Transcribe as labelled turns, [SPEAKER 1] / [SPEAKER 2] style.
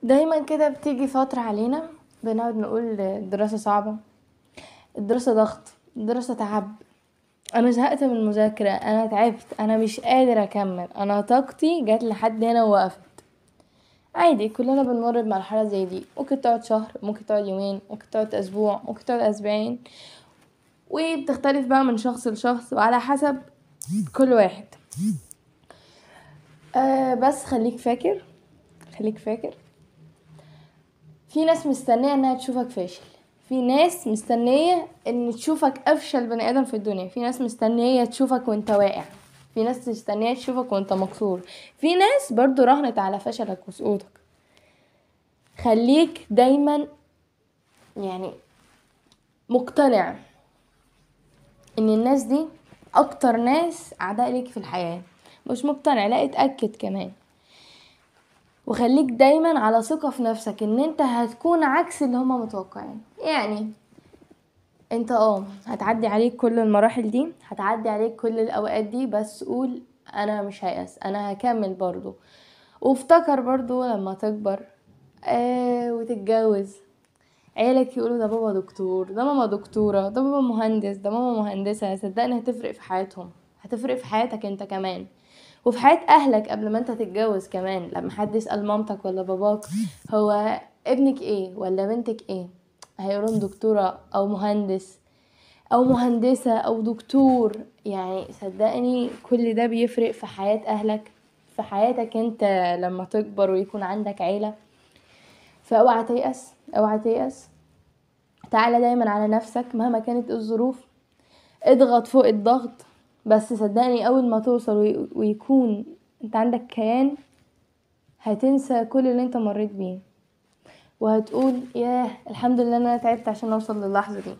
[SPEAKER 1] دايما كده بتيجي فترة علينا بنقعد نقول الدراسة صعبة، الدراسة ضغط، الدراسة تعب، انا زهقت من المذاكرة، انا تعبت، انا مش قادر اكمل، انا طاقتي جات لحد هنا ووقفت. عادي، كلنا بنمر بمرحلة زي دي، ممكن تقعد شهر، ممكن تقعد يومين، ممكن تقعد اسبوع، ممكن تقعد اسبوعين، وبتختلف بقى من شخص لشخص وعلى حسب كل واحد. بس خليك فاكر، خليك فاكر، في ناس مستنية انها تشوفك فاشل، في ناس مستنية ان تشوفك افشل بني ادم في الدنيا، في ناس مستنية تشوفك وانت واقع، في ناس مستنية تشوفك وانت مكسور، في ناس برضو راهنت على فشلك وسقوطك. خليك دايما يعني مقتنع ان الناس دي اكتر ناس اعداء ليك في الحياة. مش مقتنع؟ لا، اتأكد كمان. وخليك دايما على ثقة في نفسك ان انت هتكون عكس اللي هما متوقعين. يعني انت هتعدي عليك كل المراحل دي، هتعدي عليك كل الاوقات دي، بس قول انا مش هيأس، انا هكمل برضو. وافتكر برضو لما تكبر وتتجوز، عيالك يقولوا ده بابا دكتور، ده ماما دكتورة، ده بابا مهندس، ده ماما مهندسة. صدقني هتفرق في حياتهم، هتفرق في حياتك انت كمان، وفي حياة اهلك قبل ما انت تتجوز كمان. لما حد يسأل مامتك ولا باباك هو ابنك ايه ولا بنتك ايه، هيقولون دكتورة او مهندس او مهندسة او دكتور. يعني صدقني كل ده بيفرق في حياة اهلك، في حياتك انت لما تكبر ويكون عندك عيلة. فاوعى تيأس، اوعى تيأس. تعالى دايما على نفسك مهما كانت الظروف، اضغط فوق الضغط. بس صدقني اول ما توصل ويكون انت عندك كيان، هتنسى كل اللي انت مريت بيه، وهتقول ياه الحمد لله ان انا تعبت عشان اوصل للحظة دي.